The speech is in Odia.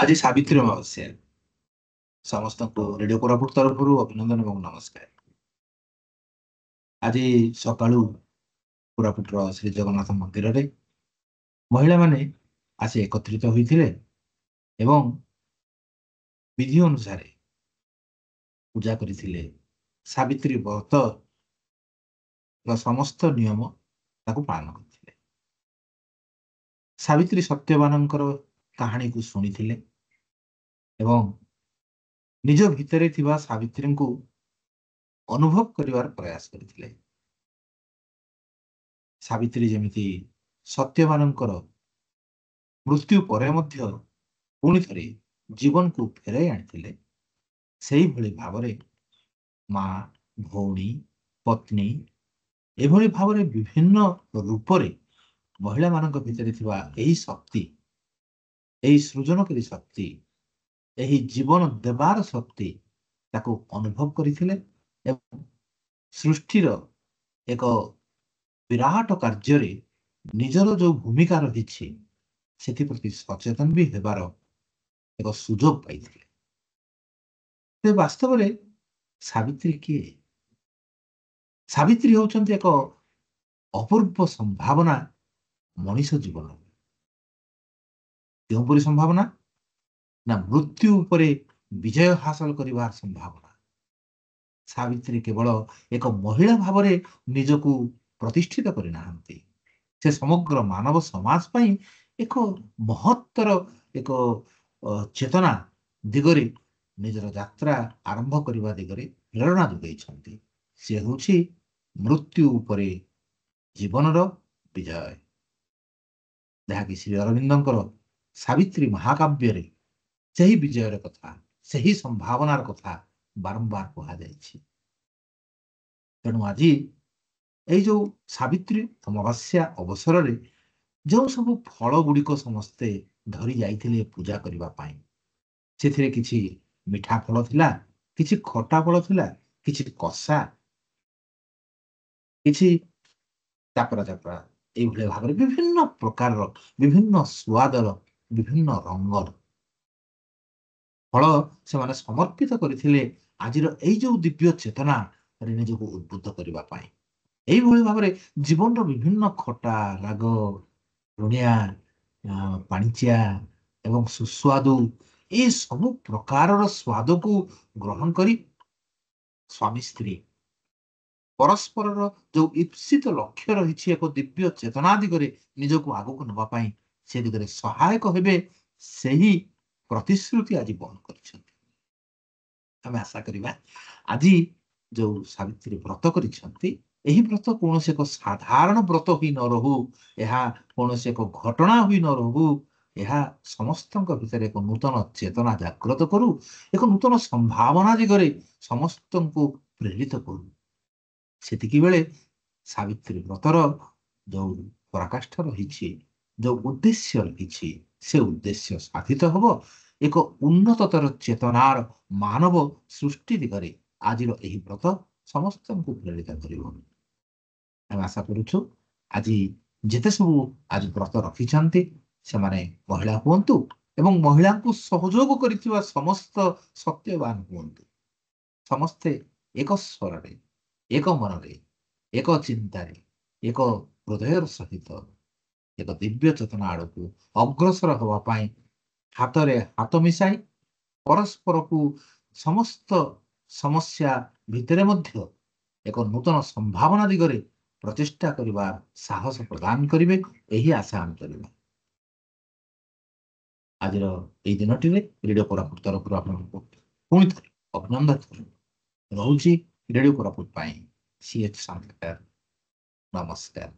ଆଜି ସାବିତ୍ରୀ ଅମାବାସ୍ୟା। ସମସ୍ତଙ୍କୁ ରେଡିଓ କୋରାପୁଟ ତରଫରୁ ଅଭିନନ୍ଦନ ଏବଂ ନମସ୍କାର। ଆଜି ସକାଳୁ କୋରାପୁଟର ଶ୍ରୀ ଜଗନ୍ନାଥ ମନ୍ଦିରରେ ମହିଳାମାନେ ଆସି ଏକତ୍ରିତ ହୋଇଥିଲେ ଏବଂ ବିଧି ଅନୁସାରେ ପୂଜା କରିଥିଲେ। ସାବିତ୍ରୀ ବ୍ରତର ସମସ୍ତ ନିୟମ ତାକୁ ପାଳନ କରିଥିଲେ। ସାବିତ୍ରୀ ସତ୍ୟବାନଙ୍କର କାହାଣୀକୁ ଶୁଣିଥିଲେ ଏବଂ ନିଜ ଭିତରେ ଥିବା ସାବିତ୍ରୀଙ୍କୁ ଅନୁଭବ କରିବାର ପ୍ରୟାସ କରିଥିଲେ। ସାବିତ୍ରୀ ଯେମିତି ସତ୍ୟବାନଙ୍କର ମୃତ୍ୟୁ ପରେ ମଧ୍ୟ ପୁଣି ଥରେ ଜୀବନକୁ ଫେରାଇ ଆଣିଥିଲେ, ସେଇଭଳି ଭାବରେ ମା, ଭଉଣୀ, ପତ୍ନୀ ଏଭଳି ଭାବରେ ବିଭିନ୍ନ ରୂପରେ ମହିଳାମାନଙ୍କ ଭିତରେ ଥିବା ଏହି ଶକ୍ତି, ଏହି ସୃଜନକାରୀ ଶକ୍ତି, ଏହି ଜୀବନ ଦେବାର ଶକ୍ତି ତାକୁ ଅନୁଭବ କରିଥିଲେ ଏବଂ ସୃଷ୍ଟିର ଏକ ବିରାଟ କାର୍ଯ୍ୟରେ ନିଜର ଯୋଉ ଭୂମିକା ରହିଛି ସେଥିପ୍ରତି ସଚେତନ ବି ହେବାର ଏକ ସୁଯୋଗ ପାଇଥିଲେ। ତେବେ ବାସ୍ତବରେ ସାବିତ୍ରୀ କିଏ? ସାବିତ୍ରୀ ହେଉଛନ୍ତି ଏକ ଅପୂର୍ବ ସମ୍ଭାବନା ମଣିଷ ଜୀବନ। କେଉଁପରି ସମ୍ଭାବନା? ନା ମୃତ୍ୟୁ ଉପରେ ବିଜୟ ହାସଲ କରିବାର ସମ୍ଭାବନା। ସାବିତ୍ରୀ କେବଳ ଏକ ମହିଳା ଭାବରେ ନିଜକୁ ପ୍ରତିଷ୍ଠିତ କରିନାହାନ୍ତି, ସେ ସମଗ୍ର ମାନବ ସମାଜ ପାଇଁ ଏକ ମହତ୍ତର ଏକ ଚେତନା ଦିଗରେ ନିଜର ଯାତ୍ରା ଆରମ୍ଭ କରିବା ଦିଗରେ ପ୍ରେରଣା ଯୋଗାଇଛନ୍ତି। ସେ ହେଉଛି ମୃତ୍ୟୁ ଉପରେ ଜୀବନର ବିଜୟ, ଯାହାକି ଶ୍ରୀ ଅରବିନ୍ଦଙ୍କର ସାବିତ୍ରୀ ମହାକାବ୍ୟରେ ସେହି ବିଜୟର କଥା, ସେହି ସମ୍ଭାବନାର କଥା ବାରମ୍ବାର କୁହାଯାଇଛି। ତେଣୁ ଆଜି ଏଇ ଯୋଉ ସାବିତ୍ରୀ ଅମାବାସ୍ୟା ଅବସରରେ ଯେଉଁ ସବୁ ଫଳ ଗୁଡ଼ିକ ସମସ୍ତେ ଧରି ଯାଇଥିଲେ ପୂଜା କରିବା ପାଇଁ, ସେଥିରେ କିଛି ମିଠା ଫଳ ଥିଲା, କିଛି ଖଟା ଫଳ ଥିଲା, କିଛି କଷା, କିଛି ଚାପରା ଚାପରା, ଏଇଭଳି ଭାବରେ ବିଭିନ୍ନ ପ୍ରକାରର, ବିଭିନ୍ନ ସ୍ୱାଦର, ବିଭିନ୍ନ ରଙ୍ଗର ଫଳ ସେମାନେ ସମର୍ପିତ କରିଥିଲେ ଆଜିର ଏଇ ଯୋଉ ଦିବ୍ୟ ଚେତନାରେ ନିଜକୁ ଉଦ୍ବୁଦ୍ଧ କରିବା ପାଇଁ। ଏଇଭଳି ଭାବରେ ଜୀବନର ବିଭିନ୍ନ ଖଟା, ରାଗ, ଲୁଣିଆ, ପାଣିଚିଆ ଏବଂ ସୁସ୍ୱାଦୁ ଏ ସବୁ ପ୍ରକାରର ସ୍ୱାଦକୁ ଗ୍ରହଣ କରି ସ୍ୱାମୀ ସ୍ତ୍ରୀ ପରସ୍ପରର ଯୋଉ ଇପ୍ସିତ ଲକ୍ଷ୍ୟ ରହିଛି ଏକ ଦିବ୍ୟ ଚେତନା ଦିଗରେ ନିଜକୁ ଆଗକୁ ନେବା ପାଇଁ, ସେ ଦିଗରେ ସହାୟକ ହେବେ, ସେହି ପ୍ରତିଶ୍ରୁତି ଆଜି ବହନ କରିଛନ୍ତି। ଆମେ ଆଶା କରିବା ଆଜି ଯୋଉ ସାବିତ୍ରୀ ବ୍ରତ କରିଛନ୍ତି, ଏହି ବ୍ରତ କୌଣସି ଏକ ସାଧାରଣ ବ୍ରତ ହୋଇ ନ ରହୁ, ଏହା କୌଣସି ଏକ ଘଟଣା ହୋଇ ନ ରହୁ, ଏହା ସମସ୍ତଙ୍କ ଭିତରେ ଏକ ନୂତନ ଚେତନା ଜାଗ୍ରତ କରୁ, ଏକ ନୂତନ ସମ୍ଭାବନା ଦିଗରେ ସମସ୍ତଙ୍କୁ ପ୍ରେରିତ କରୁ। ସେତିକି ବେଳେ ସାବିତ୍ରୀ ବ୍ରତର ଯୋଉ ପରାକାଷ୍ଠା ରହିଛି, ଯୋଉ ଉଦ୍ଦେଶ୍ୟ ରହିଛି, ସେ ଉଦ୍ଦେଶ୍ୟ ସାଧିତ ହବ। ଏକ ଉନ୍ନତତର ଚେତନାର ମାନବ ସୃଷ୍ଟି ଦିଗରେ ଆଜିର ଏହି ବ୍ରତ ସମସ୍ତଙ୍କୁ ପ୍ରେରିତ କରିବ। ଆମେ ଆଶା କରୁଛୁ ଆଜି ଯେତେ ସବୁ ଆଜି ବ୍ରତ ରଖିଛନ୍ତି ସେମାନେ ମହିଳା ହୁଅନ୍ତୁ ଏବଂ ମହିଳାଙ୍କୁ ସହଯୋଗ କରିଥିବା ସମସ୍ତ ସତ୍ୟବାନ ହୁଅନ୍ତୁ। ସମସ୍ତେ ଏକ ସ୍ୱରରେ, ଏକ ମନରେ, ଏକ ଚିନ୍ତାରେ, ଏକ ହୃଦୟର ସହିତ ଏକ ଦିବ୍ୟ ଚେତନା ଆଡ଼କୁ ଅଗ୍ରସର ହେବା ପାଇଁ ହାତରେ ହାତ ମିଶାଇ ପରସ୍ପରକୁ ସମସ୍ତ ସମସ୍ୟା ଭିତରେ ମଧ୍ୟ ଏକ ନୂତନ ସମ୍ଭାବନା ଦିଗରେ ପ୍ରଚେଷ୍ଟା କରିବା ସାହସ ପ୍ରଦାନ କରିବେ, ଏହି ଆଶା ଆମେ କରିବା। ଆଜିର ଏହି ଦିନଟିରେ ରେଡିଓ କୋରାପୁଟ ତରଫରୁ ଆପଣଙ୍କୁ ପୁଣି ଥରେ ଅଭିନନ୍ଦନ ରହୁଛି। ରେଡିଓ କୋରାପୁଟ ପାଇଁ ସିଏଚ୍ ସାନ୍ତାକାର, ନମସ୍କାର।